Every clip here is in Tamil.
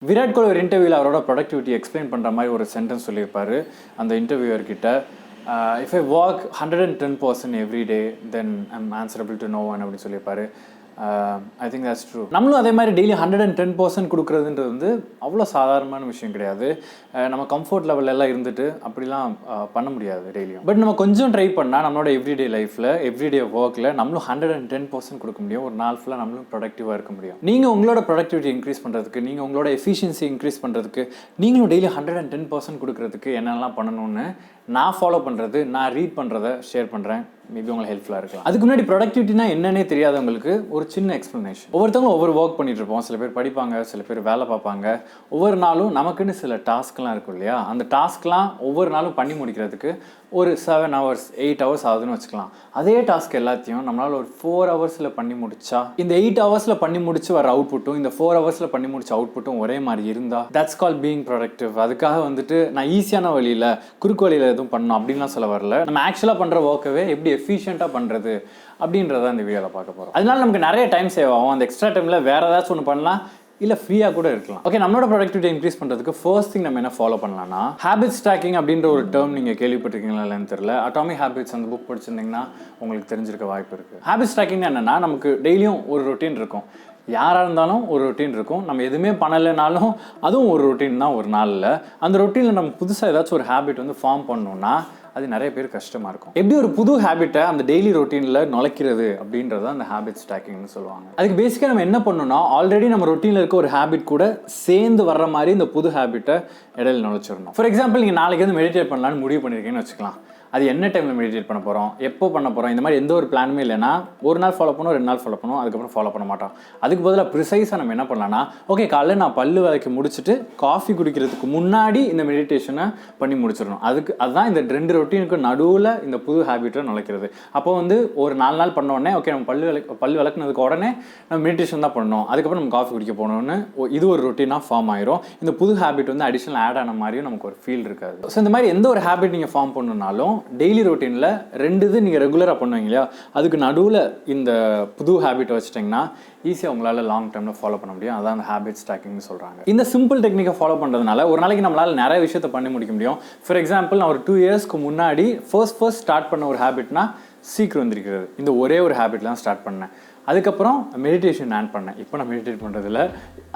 விராட் கோலி ஒரு இன்டர்வியூவில் அவரோட ப்ரொடக்டிவிட்டி எக்ஸ்பிளைன் பண்ணுற மாதிரி ஒரு சென்டென்ஸ் சொல்லியிருப்பார் அந்த இன்டர்வியூவர்கிட்ட. If I work 110% every day then I'm answerable to no one அப்படின்னு சொல்லியிருப்பாரு. I think that's true. நம்மளும் அதே மாதிரி டெய்லி 110% கொடுக்குறதுன்றது வந்து அவ்வளோ சாதாரணமான விஷயம் கிடையாது. நம்ம கம்ஃபர்ட் லெவலில் எல்லாம் இருந்துட்டு அப்படிலாம் பண்ண முடியாது டெய்லியும். பட் நம்ம கொஞ்சம் ட்ரை பண்ணால் நம்மளோட எவ்ரிடே லைஃப்பில் எவ்ரிடே ஒர்க்கில் நம்மளும் 110% கொடுக்க முடியும். ஒரு நாள் ஃபுல்லாக நம்மளும் ப்ரொடக்டிவாக இருக்க முடியும். நீங்கள் உங்களோட ப்ரொடக்டிவிட்டி இன்க்ரீஸ் பண்ணுறதுக்கு, நீங்கள் உங்களோட எஃபிஷியன்சி இன்க்ரீஸ் பண்ணுறதுக்கு, நீங்களும் டெய்லி 110% கொடுக்குறதுக்கு என்னென்னலாம் பண்ணணும்னு நான் ஃபாலோ பண்ணுறது, நான் ரீட் பண்ணுறதை ஷேர் பண்ணுறேன். மேபி உங்களுக்கு ஹெல்ப்ஃபுல்லாக இருக்கலாம். அதுக்கு முன்னாடி ப்ரொடக்டிவிட்டினா என்னன்னே தெரியாதவங்களுக்கு ஒரு சின்ன எக்ஸ்ப்ளனேஷன். ஒவ்வொருத்தவங்களும் ஒவ்வொரு ஒர்க் பண்ணிட்டு இருப்போம். சில பேர் படிப்பாங்க, சில பேர் வேலை பார்ப்பாங்க. ஒவ்வொரு நாளும் நமக்குன்னு சில டாஸ்க்லாம் இருக்கும் இல்லையா? அந்த டாஸ்க்லாம் ஒவ்வொரு நாளும் பண்ணி முடிக்கிறதுக்கு ஒரு 7 hours 8 hours ஆகுதுன்னு வச்சுக்கலாம். அதே டாஸ்க் எல்லாத்தையும் நம்மளால் ஒரு 4 hours பண்ணி முடிச்சா, இந்த 8 hours பண்ணி முடிச்சு வர அவுட்புட்டும் இந்த 4 hours பண்ணி முடிச்ச அவுட்புட்டும் ஒரே மாதிரி இருந்தா தட்ஸ் கால் பீயிங் ப்ரொடக்டிவ். அதுக்காக வந்துட்டு நான் ஈஸியான வழியில் குறுக்கு வழியில் எதுவும் பண்ணணும் அப்படின்லாம் சொல்ல வரல. நம்ம ஆக்சுவலாக பண்ணுற ஒர்க்கவே எப்படி எஃபிஷியண்ட்டாக பண்ணுறது அப்படின்றத இந்த வீடியோவில் பார்க்க போகிறோம். அதனால நமக்கு நிறைய டைம் சேவ் ஆகும். அந்த எக்ஸ்ட்ரா டைமில் வேறு ஏதாச்சும் ஒன்று பண்ணலாம், இல்லை ஃப்ரீயாக கூட இருக்கலாம். ஓகே, நம்மளோட ப்ரொடக்டிவிட்டி இன்க்ரீஸ் பண்ணுறதுக்கு ஃபர்ஸ்ட் திங் நம்ம என்ன ஃபாலோ பண்ணலாம்னா, ஹேபிட்ஸ் ட்ராக்கிங் அப்படின்ற ஒரு டேர்ம் நீங்கள் கேள்விப்பட்டிருக்கீங்களா இல்லைன்னு தெரியல. அட்டாமிக் ஹேபிட்ஸ் அந்த புக் படிச்சிருந்தீங்கன்னா உங்களுக்கு தெரிஞ்சிருக்க வாய்ப்பு இருக்குது. ஹேபிட்ஸ் ட்ராக்கிங் என்னென்னா, நமக்கு டெய்லியும் ஒரு ரொட்டீன் இருக்கும். யாராக இருந்தாலும் ஒரு ரொட்டீன் இருக்கும். நம்ம எதுவுமே பண்ணலைனாலும் அதுவும் ஒரு ரொட்டீன் தான் ஒரு நாளில். அந்த ரொட்டீனில் நம்ம புதுசாக ஏதாச்சும் ஒரு ஹேபிட் வந்து ஃபார்ம் பண்ணணும்னா அது நிறைய பேர் கஷ்டமாக இருக்கும். எப்படி ஒரு புது ஹேபிட்டை அந்த டெய்லி ரொட்டீனில் நுழைக்கிறது அப்படின்றத அந்த ஹேபிட்ஸ் ட்ராக்கிங்னு சொல்லுவாங்க. அதுக்கு பேசிக்காக நம்ம என்ன பண்ணணும்னா, ஆல்ரெடி நம்ம ரொட்டீனில் இருக்க ஒரு ஹேபிட் கூட சேர்ந்து வர்ற மாதிரி இந்த புது ஹேபிட்டை இடையில நுழைச்சிடணும். ஃபார் எக்ஸாம்பிள், நீங்கள் நாளைக்கு வந்து மெடிடேட் பண்ணலான்னு முடிவு பண்ணியிருக்கீங்கன்னு வச்சுக்கலாம். அது என்ன டைமில் மெடிடேட் பண்ண போகிறோம், எப்போ பண்ண போகிறோம், இந்த மாதிரி எந்த ஒரு பிளானுமே இல்லைன்னா ஒரு நாள் ஃபாலோ பண்ணுவோம், 2 நாள் ஃபாலோ பண்ணுவோம், அதுக்கப்புறம் ஃபாலோ பண்ண மாட்டோம். அதுக்கு பதிலாக ப்ரிசைஸாக நம்ம என்ன பண்ணலாம்னா, ஓகே காலைல நான் பல்லு விளக்கி முடிச்சுட்டு காஃபி குடிக்கிறதுக்கு முன்னாடி இந்த மெடிடேஷனை பண்ணி முடிச்சிடணும். அதுதான் இந்த 2 ரொட்டீனுக்கு நடுவில் இந்த புது ஹேபிட்டை நுழைக்கிறது. அப்போ வந்து ஒரு 4 நாள் பண்ண உடனே ஓகே நம்ம பல்லு விளக்குனதுக்கு உடனே நம்ம மெடிடேஷன் தான் பண்ணணும், அதுக்கப்புறம் நம்ம காஃபி குடிக்க போகணும்னு இது ஒரு ரொட்டீனாக ஃபார்ம் ஆயிரும். இந்த புது ஹேபிட் வந்து அடிஷனல் ஆட் ஆன மாதிரியும் நமக்கு ஒரு ஃபீல் இருக்காது. ஸோ இந்த மாதிரி எந்த ஒரு ஹேபிட் நீங்கள் ஃபார்ம் பண்ணணும்னாலும் டெய்லி ரொட்டீனில் 2 இது நீங்கள் ரெகுலராக பண்ணுவீங்க இல்லையா, அதுக்கு நடுவில் இந்த புது ஹேபிட்டை வச்சுட்டிங்கன்னா ஈஸியாக உங்களால் லாங் டேர்மில் ஃபாலோ பண்ண முடியும். அதான் அந்த ஹேபிட்ஸ் ட்ராக்கிங்னு சொல்கிறாங்க. இந்த சிம்பிள் டெக்னிக்கை ஃபாலோ பண்ணுறதுனால ஒரு நாளைக்கு நம்மளால் நிறைய விஷயத்தை பண்ணி முடிக்க முடியும். ஃபார் எக்ஸாம்பிள், நான் ஒரு 2 இயர்ஸ்க்கு முன்னாடி ஃபர்ஸ்ட் ஸ்டார்ட் பண்ண ஒரு ஹேபிட்னா சீக்கிரம் வந்துருக்கிறது. இந்த ஒரே ஒரு ஹேபிட்லாம் ஸ்டார்ட் பண்ணேன். அதுக்கப்புறம் மெடிடேஷன் ஆன் பண்ணேன். இப்போ நான் மெடிடேட் பண்ணுறதில்ல.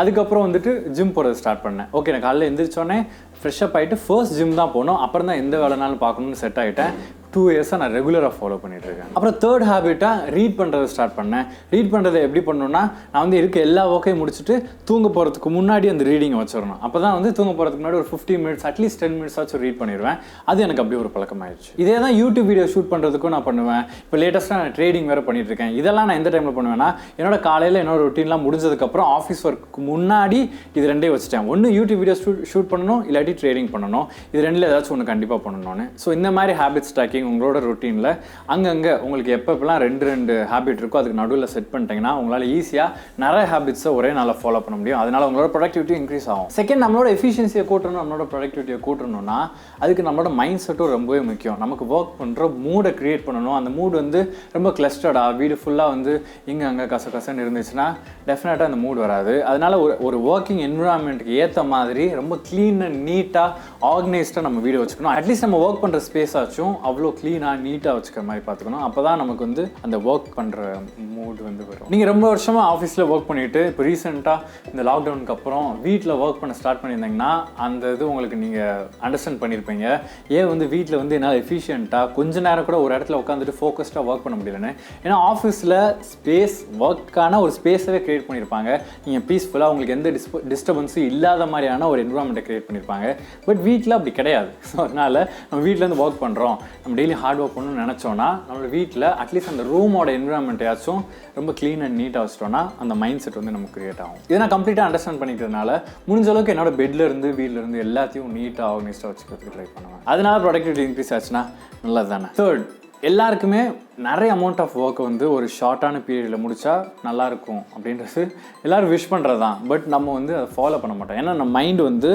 அதுக்கப்புறம் வந்துட்டு ஜிம் போகிறது ஸ்டார்ட் பண்ணேன். ஓகே, நான் காலையில் எழுந்திரிச்சோடனே ஃப்ரெஷ்ஷப் ஆகிட்டு ஃபர்ஸ்ட் ஜிம் தான் போகணும், அப்புறம் தான் எந்த வேலைனாலும் பார்க்கணும்னு செட் ஆகிட்டேன். 2 இயர்ஸாக நான் ரெகுலராக ஃபாலோ பண்ணிகிட்ருக்கேன். அப்புறம் 3rd ஹேபிட்டாக ரீட் பண்ணுறது ஸ்டார்ட் பண்ணேன். ரீட் பண்ணுறது எப்படி பண்ணணும்னா, நான் வந்து இருக்க எல்லா ஒர்க்கையும் முடிச்சுட்டு தூங்க போகிறதுக்கு முன்னாடி அந்த ரீடிங்கை வச்சிடணும். அப்போ தான் வந்து தூங்க போகிறதுக்கு முன்னாடி ஒரு 15 minutes அட்லீஸ்ட் 10 minutes ஆச்சும் ரீட் பண்ணிடுவேன். அது எனக்கு அப்படியே ஒரு பழக்கமாயிடுச்சு. இதே தான் யூடியூப் வீடியோ ஷூட் பண்ணுறதுக்கும் நான் பண்ணுவேன். இப்போ லேட்டஸ்ட்டாக நான் ட்ரேடிங் வேறு பண்ணிகிட்ருக்கேன். இதெல்லாம் நான் எந்த டைமில் பண்ணுவேன்னா, என்னோட காலையில் என்னோட ரொட்டீன்லாம் முடிஞ்சதுக்கப்புறம் ஆஃபீஸ் ஒர்க்கு முன்னாடி இது 2 வச்சுட்டேன். ஒன்று யூடியூப் வீடியோ ஷூட் பண்ணணும், இல்லாட்டி ட்ரேடிங் பண்ணணும். இது 2ல் ஏதாச்சும் ஒன்று கண்டிப்பாக பண்ணணும்னு. ஸோ இந்த மாதிரி ஹேபிட்ஸ் ட்ராக்கிங் உங்களோட ரொட்டீனில் அங்கங்கே உங்களுக்கு எப்பப்பெல்லாம் 2 ஹேபிட் இருக்கோ அதுக்கு நடுவில் செட் பண்ணிட்டீங்கன்னா உங்களால் ஈஸியாக நிறைய ஹேபிட்ஸை ஒரே நாளில் ஃபாலோ பண்ண முடியும். அதனால் உங்களோட ப்ரொடக்டிவிட்டி இன்க்ரீஸ் ஆகும். செகண்ட், நம்மளோட எஃபிஷியன்சியை கூட்டணும், நம்மளோட ப்ரொடக்டிவிட்டியை கூட்டணும்னா அதுக்கு நம்மளோட மைண்ட் செட்டும் ரொம்பவே முக்கியம். நமக்கு ஒர்க் பண்ணுற மூடை க்ரியேட் பண்ணணும். அந்த மூடு வந்து ரொம்ப கிளஸ்டர்டாக வீடு ஃபுல்லாக வந்து இங்கே அங்கே கசன்னு இருந்துச்சுன்னா டெஃபினட்டாக அந்த மூடு வராது. அதனால் ஒரு ஒர்க்கிங் என்விரான்மெண்ட்டுக்கு ஏற்ற மாதிரி ரொம்ப க்ளீன் அண்ட் நீட்டாக ஆர்கனைஸ்டாக நம்ம வீடு வச்சுக்கணும். அட்லீஸ்ட் நம்ம ஒர்க் பண்ணுற ஸ்பேஸ் ஆச்சும் அவ்வளோ க்ளீனாக நீட்டாக வச்சுக்கிற மாதிரி பார்த்துக்கணும். அப்போ தான் நமக்கு வந்து அந்த ஒர்க் பண்ணுற மூட் வந்து வரும். நீங்கள் ரொம்ப வருஷமாக ஆஃபீஸில் ஒர்க் பண்ணிவிட்டு இப்போ ரீசெண்டாக இந்த லாக்டவுனுக்கு அப்புறம் வீட்டில் ஒர்க் பண்ண ஸ்டார்ட் பண்ணியிருந்தீங்கன்னா அந்த இது உங்களுக்கு நீங்கள் அண்டர்ஸ்டாண்ட் பண்ணியிருப்பீங்க. ஏன் வந்து வீட்டில் வந்து என்னால் எஃபிஷியண்ட்டாக கொஞ்ச நேரம் கூட ஒரு இடத்துல உட்காந்துட்டு ஃபோக்கஸ்டாக ஒர்க் பண்ண முடியலன்னு. ஏன்னா ஆஃபீஸில் ஸ்பேஸ் ஒர்க்கான ஒரு ஸ்பேஸவே க்ரியேட் பண்ணியிருப்பாங்க. நீங்கள் பீஸ்ஃபுல்லாக உங்களுக்கு எந்த டிஸ்டர்பன்ஸும் இல்லாத மாதிரியான ஒரு என்விரான்மெண்ட்டை க்ரியேட் பண்ணியிருப்பாங்க. பட் வீட்டில் அப்படி கிடையாது. ஸோ அதனால் நம்ம வீட்டிலேருந்து ஒர்க் பண்ணுறோம், நம்ம டெய்லி ஹார்ட் ஒர்க் பண்ணணும்னு நினச்சோன்னா நம்மளோட வீட்டில் அட்லீஸ்ட் அந்த ரூமோட என்விரான்மெண்ட்டையாச்சும் ரொம்ப க்ளீன் அண்ட் நீட்டாக வச்சிட்டோன்னா அந்த மைண்ட் செட் வந்து நமக்கு க்ரியேட் ஆகும். இதை நான் கம்ப்ளீட்டாக அண்டர்ஸ்டாண்ட் பண்ணிக்கிறதுனால முடிஞ்ச அளவுக்கு என்னோட பெட்லேருந்து வீட்டிலேருந்து எல்லாத்தையும் நீட்டாக ஆர்கனைஸ்டாக வச்சுக்கிறதுக்கு ட்ரை பண்ணுவேன். அதனால ப்ரொடக்டிவிட்டி இன்க்ரீஸ் ஆச்சுன்னா நல்லது தானே. தேர்ட், எல்லாருக்குமே நிறைய அமௌண்ட் ஆஃப் ஒர்க்கை வந்து ஒரு ஷார்ட்டான பீரியடில் முடித்தா நல்லாயிருக்கும் அப்படின்றது எல்லோரும் விஷ் பண்ணுறது தான். பட் நம்ம வந்து அதை ஃபாலோ பண்ண மாட்டோம். ஏன்னா நம்ம மைண்டு வந்து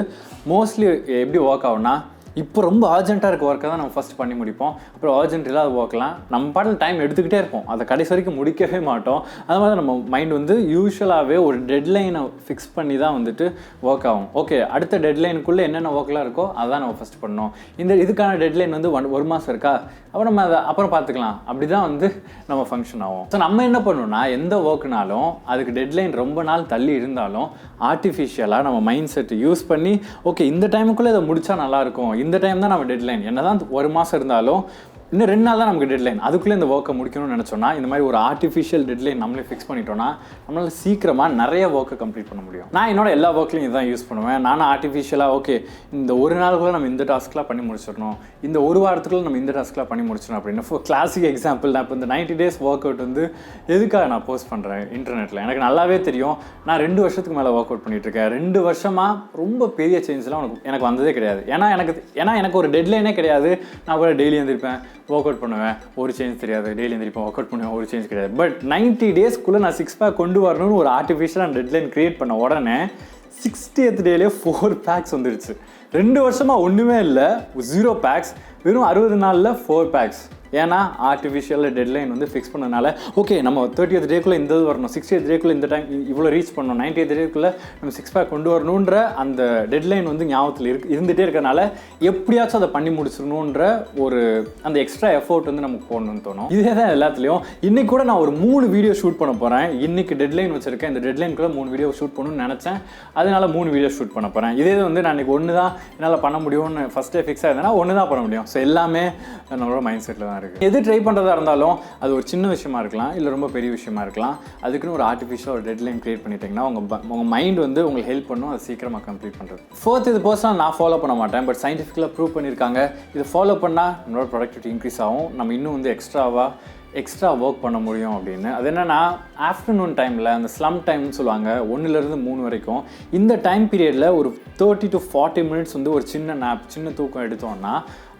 மோஸ்ட்லி எப்படி ஒர்க் ஆகும்னா, இப்போ ரொம்ப அர்ஜென்ட்டாக இருக்க ஒர்க்கை தான் நம்ம ஃபஸ்ட் பண்ணி முடிப்போம். அப்புறம் அர்ஜென்ட் இல்லாத ஒர்க்லாம் நம்ம பாட்டில் டைம் எடுத்துக்கிட்டே இருப்போம், அதை கடைசி வரைக்கும் முடிக்கவே மாட்டோம். அது மாதிரி நம்ம மைண்ட் வந்து யூஸ்வலாகவே ஒரு டெட்லைனை ஃபிக்ஸ் பண்ணி தான் வந்துட்டு ஒர்க் ஆகும். ஓகே, அடுத்த டெட்லைனுக்குள்ளே என்னென்ன ஒர்க்லாம் இருக்கோ அதான் நம்ம ஃபஸ்ட் பண்ணோம். இதுக்கான டெட்லைன் வந்து 1 மாதம் இருக்கா, அப்போ நம்ம அதை அப்புறம் பார்த்துக்கலாம், அப்படி தான் வந்து நம்ம ஃபங்க்ஷன் ஆகும். ஸோ நம்ம என்ன பண்ணணும்னா, எந்த ஒர்க்குனாலும் அதுக்கு டெட்லைன் ரொம்ப நாள் தள்ளி இருந்தாலும் ஆர்டிஃபிஷியலாக நம்ம மைண்ட் செட் யூஸ் பண்ணி ஓகே இந்த டைமுக்குள்ளே இதை முடித்தா நல்லாயிருக்கும், இந்த டைம் தான் நம்ம டெட்லைன், என்ன தான் 1 மாதம் இருந்தாலும் இன்னும் 2 நாள் தான் நமக்கு டெட்லைன், அதுக்குள்ளே இந்த ஒர்க்கை முடிக்கணும்னு நினச்சோன்னா இந்த மாதிரி ஒரு ஆர்டிஃபிஷியல் டெட்லைன் நம்மளே ஃபிக்ஸ் பண்ணிட்டோன்னா நம்மளால் சீக்கிரமாக நிறைய ஒர்க்கை கம்ப்ளீட் பண்ண முடியும். நான் என்னோட எல்லா ஒர்க்லையும் இதுதான் யூஸ் பண்ணுவேன். நானும் ஆர்டிஃபிஷியலாக ஓகே இந்த 1 நாளுக்குள்ளே நம்ம இந்த டாஸ்க்லாம் பண்ணி முடிச்சிடணும், இந்த 1 வாரத்துக்குள்ளே நம்ம இந்த டாஸ்க்லாம் பண்ணி முடிச்சிடணும் அப்படின்னு. கிளாசிக் எக்ஸாம்பிள், நான் இப்போ இந்த 90 days ஒர்க் அவுட் வந்து எதுக்காக நான் போஸ்ட் பண்ணுறேன் இன்டர்நெட்டில், எனக்கு நல்லாவே தெரியும். நான் 2 வருஷத்துக்கு மேலே ஒர்க் அவுட் பண்ணிகிட்ருக்கேன். 2 வருஷமாக ரொம்ப பெரிய சேஞ்சஸ்லாம் எனக்கு வந்ததே கிடையாது. ஏன்னா எனக்கு ஒரு டெட்லைனே கிடையாது. நான் கூட டெய்லி எழுந்திருப்பேன், ஒர்க் அவுட் பண்ணுவேன், ஒரு சேஞ்ச் தெரியாது, டெய்லி எழுந்திருப்பேன், ஒர்க் அவுட் பண்ணுவேன், ஒரு சேஞ்ச் கிடையாது. பட் 90 daysக்குள்ளே நான் 6 pack கொண்டு வரணும்னு ஒரு ஆர்டிஃபிஷியலாக டெட்லைன் க்ரியேட் பண்ண உடனே 60th டேலேயே 4 packs வந்துடுச்சு. 2 வருஷமாக ஒன்றுமே இல்லை, 0 packs, வெறும் 60 நாளில் 4 packs. ஏன்னா ஆர்டிஃபிஷியலில் டெட்லைன் வந்து ஃபிக்ஸ் பண்ணதுனால ஓகே நம்ம 30th டேக்குள்ளே இந்த இது வரணும், 60th டேக்குள்ளே இந்த டைம் இவ்வளோ ரீச் பண்ணணும், 90th டேக்குள்ளே நம்ம 6 pack கொண்டு வரணுன்ற அந்த டெட்லைன் வந்து ஞாபகத்தில் இருந்துகிட்டே இருக்கிறனால எப்படியாச்சும் அதை பண்ணி முடிச்சிடணுன்ற ஒரு அந்த எக்ஸ்ட்ரா எஃபோர்ட் வந்து நமக்கு போடணும்னு தோணும். இதே தான் எல்லாத்துலேயும். இன்றைக்கி கூட நான் ஒரு 3 வீடியோ ஷூட் பண்ண போகிறேன். இன்றைக்கி டெட்லைன் வச்சுருக்கேன், இந்த டெட்லைனுக்குள்ளே 3 வீடியோ ஷூட் பண்ணணும்னு நினச்சேன், அதனால 3 வீடியோ ஷூட் பண்ண போகிறேன். இதே வந்து நான் இன்றைக்கி 1 தான் என்னால் பண்ண முடியும்னு ஃபஸ்ட்டே ஃபிக்ஸ் ஆகிருந்தேன்னா 1 தான் பண்ண முடியும். ஸோ எல்லாமே நம்மளோட மைண்ட் செட்டில் தான் இருக்குது. எது ட்ரை பண்ணுறதா இருந்தாலும் அது ஒரு சின்ன விஷயமா இருக்கலாம், இல்லை ரொம்ப பெரிய விஷயமா இருக்கலாம். அதுக்குன்னு ஒரு ஆர்டிஃபிஷியல் ஒரு டெட்லைன் கிரியேட் பண்ணிட்டீங்கன்னா உங்கள் மைண்ட் வந்து உங்களுக்கு ஹெல்ப் பண்ணும் அதை சீக்கிரமாக கம்ப்ளீட் பண்ணுறது. ஃபோர்த், இது பர்சனலாக நான் ஃபாலோ பண்ண மாட்டேன், பட் சயின்டிஃபிக்கலாக ப்ரூவ் பண்ணியிருக்காங்க. இதை ஃபாலோ பண்ணால் நம்மளோட ப்ரொடக்டிவிட்டி இன்க்ரீஸ் ஆகும், நம்ம இன்னும் வந்து எக்ஸ்ட்ரா ஒர்க் பண்ண முடியும் அப்படின்னு. அது என்னென்னா, ஆஃப்டர்நூன் டைமில் அந்த ஸ்லம் டைம்னு சொல்லுவாங்க, 1லேருந்து 3 வரைக்கும். இந்த டைம் பீரியடில் ஒரு 30 to 40 minutes வந்து ஒரு சின்ன தூக்கம் எடுத்தோம்னா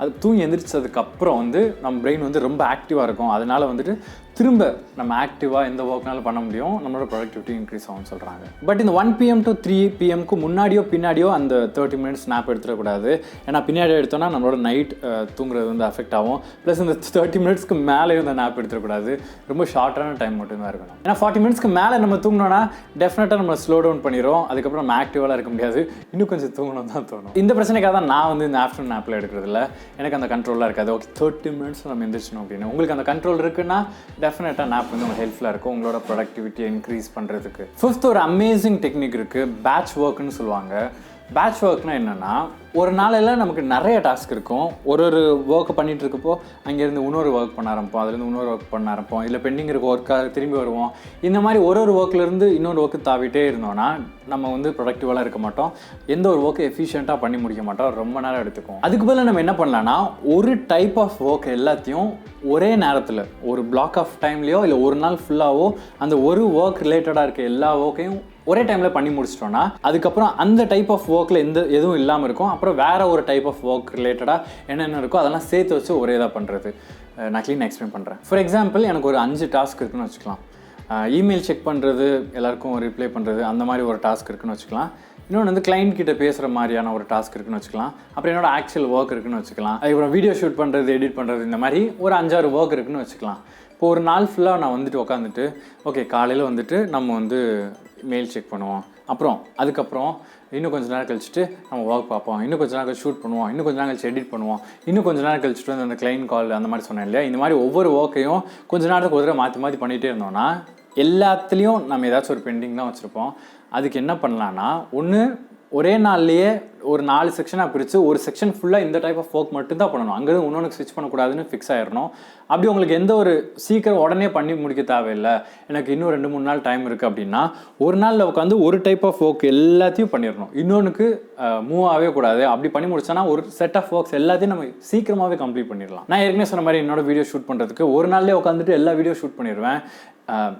அது தூங்கி எந்திரிச்சதுக்கப்புறம் வந்து நம்ம பிரெயின் வந்து ரொம்ப ஆக்டிவாக இருக்கும். அதனால் வந்துட்டு திரும்ப நம்ம ஆக்டிவாக எந்த ஒர்க்னாலும் பண்ண முடியும், நம்மளோட ப்ரொடக்டிவிட்டி இன்க்ரீஸ் ஆகும்னு சொல்கிறாங்க. பட் இந்த 1 PM to 3 PMக்கு முன்னாடியோ பின்னாடியோ அந்த 30 minutes ஸ்னாப் எடுத்துடக்கூடாது. ஏன்னா பின்னாடி எடுத்தோன்னா நம்மளோட நைட் தூங்குறது வந்து அஃபெக்ட் ஆகும். ப்ளஸ் இந்த 30 minutesக்கு மேலேயும் இந்த நாப் எடுத்துடக்கூடாது, ரொம்ப ஷார்ட்டான டைம் மட்டும்தான் இருக்கணும். ஏன்னா 40 minutesக்கு மேலே நம்ம தூங்கினோன்னா டெஃபினட்டாக நம்ம ஸ்லோ டவுன் பண்ணிடும், அதுக்கப்புறம் நம்ம ஆக்டிவாக இருக்க முடியாது, இன்னும் கொஞ்சம் தூங்கணும் தான் தோணும். இந்த பிரச்சனைக்காக தான் நான் வந்து இந்த ஆஃப்டர்நூன் நாப்பில் எடுக்கிறதில்ல, எனக்கு அந்த கண்ட்ரோலாக இருக்காது. ஓகே 30 minutes நம்ம எந்திரிச்சணும் அப்படின்னு. உங்களுக்கு அந்த கண்ட்ரோல் இருக்குன்னா டெஃபினட்டாக நாப் வந்து உங்களுக்கு ஹெல்ப்ஃபுல்லாக இருக்கும் உங்களோட ப்ரொடக்டிவிட்டியை இன்க்ரீஸ் பண்ணுறதுக்கு. ஃபிஃப்த், ஒரு அமேசிங் டெக்னிக் இருக்குது, பேட்ச் ஒர்க்குன்னு சொல்லுவாங்க. பேட்ச் ஒர்க்னா என்னென்னா, ஒரு நாளையில் நமக்கு நிறைய டாஸ்க் இருக்கும். ஒரு ஒர்க்கை பண்ணிகிட்டு இருக்கப்போ அங்கேருந்து இன்னொரு ஒர்க் பண்ண ஆரம்பிப்போம், அதுலேருந்து இன்னொரு ஒர்க் பண்ண ஆரம்பிப்போம், இல்லை பெண்டிங் இருக்க ஒர்க்காக திரும்பி வருவோம். இந்த மாதிரி ஒரு ஒர்க்லேருந்து இன்னொரு ஒர்க்கு தாவிட்டே இருந்தோம்னா நம்ம வந்து ப்ரொடக்டிவாக இருக்க மாட்டோம், எந்த ஒரு ஒர்க்கை எஃபிஷியண்ட்டாக பண்ணி முடிக்க மாட்டோம், ரொம்ப நேரம் எடுத்துக்கும். அதுக்கு பதிலாக நம்ம என்ன பண்ணலான்னா, ஒரு டைப் ஆஃப் ஒர்க் எல்லாத்தையும் ஒரே நேரத்தில் ஒரு பிளாக் ஆஃப் டைம்லேயோ இல்லை ஒரு நாள் ஃபுல்லாகவோ அந்த ஒரு ஒர்க் ரிலேட்டடாக இருக்க எல்லா ஒர்க்கையும் ஒரே டைமில் பண்ணி முடிச்சிட்டோன்னா அதுக்கப்புறம் அந்த டைப் ஆஃப் ஒர்க்கில் எதுவும் இல்லாமல் இருக்கும். அப்புறம் வேறு ஒரு டைப் ஆஃப் ஒர்க் ரிலேட்டடாக என்னென்ன இருக்கோ அதெல்லாம் சேர்த்து வச்சு ஒரே இதாக பண்ணுறது. நான் க்ளீன் எக்ஸ்பிளைன் பண்ணுறேன். ஃபார் எக்ஸாம்பிள், எனக்கு ஒரு 5 டாஸ்க் இருக்குன்னு வச்சுக்கலாம். இமெயில் செக் பண்ணுறது, எல்லாருக்கும் ரிப்ளை பண்ணுறது, அந்த மாதிரி ஒரு டாஸ்க் இருக்குன்னு வச்சுக்கலாம். இன்னொன்று வந்து கிளைண்ட் கிட்ட பேசுகிற மாதிரியான ஒரு டாஸ்க் இருக்குன்னு வச்சுக்கலாம். அப்புறம் என்னோட ஆக்சுவல் ஒர்க் இருக்குன்னு வச்சுக்கலாம். அதுக்கப்புறம் வீடியோ ஷூட் பண்ணுறது, எடிட் பண்ணுறது, இந்த மாதிரி ஒரு 5-6 ஒர்க் இருக்குன்னு வச்சுக்கலாம். இப்போ ஒரு நாள் ஃபுல்லாக நான் வந்துட்டு உட்காந்துட்டு ஓகே காலையில் வந்துட்டு நம்ம வந்து மெயில் செக் பண்ணுவோம், அதுக்கப்புறம் இன்னும் கொஞ்சம் நேரம் கழிச்சுட்டு நம்ம ஒர்க் பார்ப்போம், இன்னும் கொஞ்சம் நேரம் கழிச்சு ஷூட் பண்ணுவோம், இன்னும் கொஞ்சம் நேரம் கழிச்சு எடிட் பண்ணுவோம், இன்னும் கொஞ்சம் நேரம் கழிச்சுட்டு வந்து அந்த கிளைண்ட் கால் அந்த மாதிரி சொன்னேன் இல்லையா. இந்த மாதிரி ஒவ்வொரு ஒர்க்கையும் கொஞ்சம் நேரத்துக்கு ஒரு தடவை மாற்றி பண்ணிகிட்டே இருந்தோம்னா எல்லாத்துலேயும் நம்ம ஏதாச்சும் ஒரு பெண்டிங் தான் வச்சுருப்போம். அதுக்கு என்ன பண்ணலான்னா, ஒன்று ஒரே நாள்லேயே ஒரு 4 செக்ஷனாக பிரித்து ஒரு செக்ஷன் ஃபுல்லாக இந்த டைப் ஆஃப் ஒர்க் மட்டும்தான் பண்ணணும், அங்கேருந்து இன்னொன்று ஸ்விட்ச் பண்ணக்கூடாதுன்னு ஃபிக்ஸ் ஆகிடணும். அப்படி உங்களுக்கு எந்த ஒரு சீக்கிரம் உடனே பண்ணி முடிக்க தேவையில்லை, எனக்கு இன்னும் 2-3 நாள் டைம் இருக்குது அப்படின்னா ஒரு நாளில் உட்காந்து ஒரு டைப் ஆஃப் ஒர்க் எல்லாத்தையும் பண்ணிடணும், இன்னொன்றுக்கு மூவ் ஆகவே கூடாது. அப்படி பண்ணி முடிச்சோன்னா ஒரு செட் ஆஃப் ஒர்க்ஸ் எல்லாத்தையும் நம்ம சீக்கிரமாகவே கம்ப்ளீட் பண்ணிடலாம். நான் ஏற்கனவே சொன்ன மாதிரி என்னோட வீடியோ ஷூட் பண்ணுறதுக்கு ஒரு நாள்லேயே உட்காந்துட்டு எல்லா வீடியோ ஷூட் பண்ணிடுவேன்.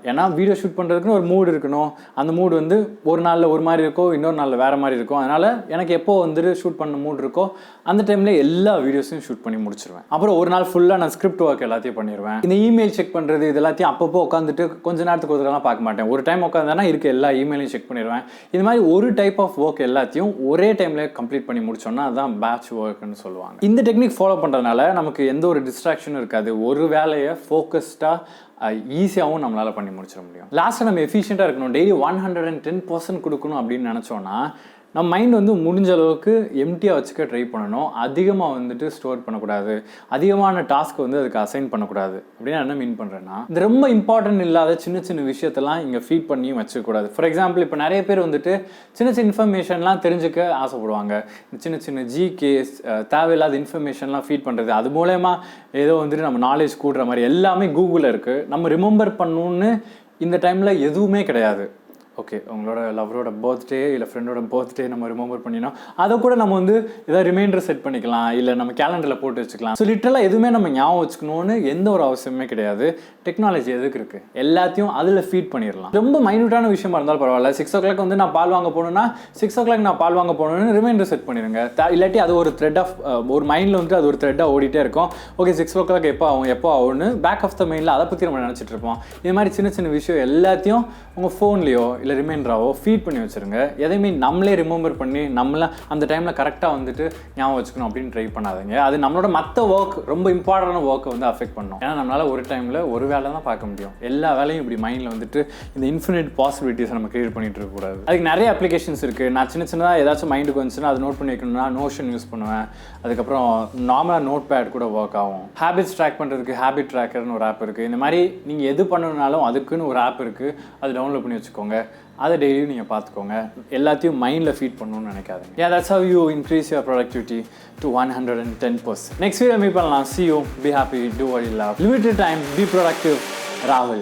ஏன்னா வீடியோ ஷூட் பண்ணுறதுக்குன்னு ஒரு மூடு இருக்கணும், அந்த மூடு வந்து ஒரு நாளில் ஒரு மாதிரி இருக்கோ, இன்னொரு நாளில் வேறு மாதிரி இருக்கும். அதனால் எனக்கு எப்போ வந்துட்டு ஷூட் பண்ண மூடு இருக்கோ அந்த டைமில் எல்லா வீடியோஸையும் ஷூட் பண்ணி முடிச்சிருவேன். அப்புறம் ஒரு நாள் ஃபுல்லாக நான் ஸ்கிரிப்ட் ஒர்க் எல்லாத்தையும் எல்லாத்தையும் பண்ணிடுவேன். இந்த இமெயில் செக் பண்ணுறது இது எல்லாத்தையும் அப்பப்போ உட்காந்துட்டு கொஞ்ச நேரத்துக்கு ஒருத்தரெல்லாம் பார்க்க மாட்டேன். ஒரு டைம் உட்காந்தேன்னா இருக்க எல்லா இமெயிலையும் செக் பண்ணிடுவேன். இது மாதிரி ஒரு டைப் ஆஃப் ஒர்க் எல்லாத்தையும் ஒரே டைமில் கம்ப்ளீட் பண்ணி முடிச்சோன்னா அதுதான் பேட்ச் ஒர்க்குன்னு சொல்லுவாங்க. இந்த டெக்னிக் ஃபாலோ பண்ணுறதுனால நமக்கு எந்த ஒரு டிஸ்ட்ராக்ஷனும் இருக்காது. ஒரு வேலையை ஃபோக்கஸ்டாக ஈஸியாகவும் நம்மளால் பண்ணி முடிச்சிட முடியும். லாஸ்ட்டாக நம்ம எஃபிஷியண்ட்டாக இருக்கணும், டெய்லி 110% கொடுக்கணும் அப்படின்னு நினச்சோன்னா நம்ம மைண்ட் வந்து முடிஞ்ச அளவுக்கு எம்டியாக வச்சுக்க ட்ரை பண்ணணும். அதிகமாக வந்துட்டு ஸ்டோர் பண்ணக்கூடாது, அதிகமான டாஸ்க் வந்து அதுக்கு அசைன் பண்ணக்கூடாது. அப்படின்னு என்ன மீன் பண்ணுறேன்னா, இந்த ரொம்ப இம்பார்ட்டன்ட் இல்லாத சின்ன சின்ன விஷயத்தெல்லாம் இங்கே ஃபீட் பண்ணியும் வச்சுக்கூடாது. ஃபார் எக்ஸாம்பிள் இப்போ நிறைய பேர் வந்துட்டு சின்ன சின்ன இன்ஃபர்மேஷன்லாம் தெரிஞ்சுக்க ஆசைப்படுவாங்க. சின்ன சின்ன ஜிகேஸ் தேவையில்லாத இன்ஃபர்மேஷன்லாம் ஃபீட் பண்ணுறது, அது மூலயமா ஏதோ வந்துட்டு நம்ம நாலேஜ் கூடுற மாதிரி எல்லாமே கூகுளில் இருக்குது. நம்ம ரிமெம்பர் பண்ணணுன்னு இந்த டைமில் எதுவுமே கிடையாது. ஓகே, உங்களோட லவரோட பர்த்டே இல்லை ஃப்ரெண்டோட பர்த்டே நம்ம ரிமெம்பர் பண்ணினோம், அதை கூட நம்ம வந்து ஏதாவது ரிமைண்டர் செட் பண்ணிக்கலாம், இல்லை நம்ம கேலண்டரில் போட்டு வச்சுக்கலாம். ஸோ லிட்டரலாக எதுவுமே நம்ம ஞாபகம் வச்சுக்கணும்னு எந்த ஒரு அவசியமே கிடையாது. டெக்னாலஜி எதுக்கு இருக்குது, எல்லாத்தையும் அதில் ஃபீட் பண்ணிடலாம். ரொம்ப மைனூட்டான விஷயமா இருந்தாலும் பரவாயில்ல. 6 o'clock வந்து நான் பால் வாங்க போகணுன்னா 6 o'clock நான் பால் வாங்க போகணுன்னு ரிமைண்டர் செட் பண்ணிடுங்க. இல்லாட்டி அது ஒரு த்ரெட் ஆஃப் ஒரு மைண்டில் வந்துட்டு அது ஒரு த்ரெட்டாக ஓடிட்டே இருக்கும். ஓகே 6 o'clock எப்போ ஆகும்னு பேக் ஆஃப் த மைண்டில் அதை பற்றி நம்ம நினச்சிட்டு இருப்போம். இது மாதிரி சின்ன சின்ன விஷயம் எல்லாத்தையும் உங்கள் ஃபோன்லேயோ இல்லை ரிமைண்டராவோ ஃபீட் பண்ணி வச்சுருங்க. எதையுமே நம்மளே ரிமெம்பர் பண்ணி நம்மள அந்த டைமில் கரெக்டாக வந்துட்டு ஞாபகம் வச்சுக்கணும் அப்படின்னு ட்ரை பண்ணாதீங்க. அது நம்மளோட மற்ற ஒர்க், ரொம்ப இம்பார்ட்டண்டான ஒர்க்கை வந்து அஃபெக்ட் பண்ணும். ஏன்னா நம்மளால் ஒரு டைமில் ஒரு வேலை தான் பார்க்க முடியும். எல்லா வேலையும் இப்படி மைண்டில் வந்துட்டு இந்த இன்ஃபினிட் பாசிபிலிட்டிஸை நம்ம கிரியேட் பண்ணிட்டு இருக்கக்கூடாது. அதுக்கு நிறைய அப்ளிகேஷன்ஸ் இருக்குது. நான் சின்ன சின்னதாக ஏதாச்சும் மைண்டுக்கு வந்துச்சுன்னா அதை நோட் பண்ணி வைக்கணும்னா நோஷன் யூஸ் பண்ணுவேன். அதுக்கப்புறம் நார்மலாக நோட் பேட் கூட ஒர்க் ஆகும். ஹேபிட்ஸ் ட்ராக் பண்ணுறதுக்கு ஹேபிட் ட்ராக்கர்னு ஒரு ஆப் இருக்குது. இந்த மாதிரி நீங்கள் எது பண்ணணுனாலும் அதுக்குன்னு ஒரு ஆப் இருக்குது, அது டவுன்லோட் பண்ணி வச்சுக்கோங்க. அதை டெய்லியும் நீங்கள் பார்த்துக்கோங்க. எல்லாத்தையும் மைண்டில் ஃபீட் பண்ணணும்னு நினைக்காதீங்க. Yeah, that's how you increase your productivity to 110%. Next video meet பண்ணலாம். See you. Be happy. Do what you love. Limited time. Be productive. Rahul.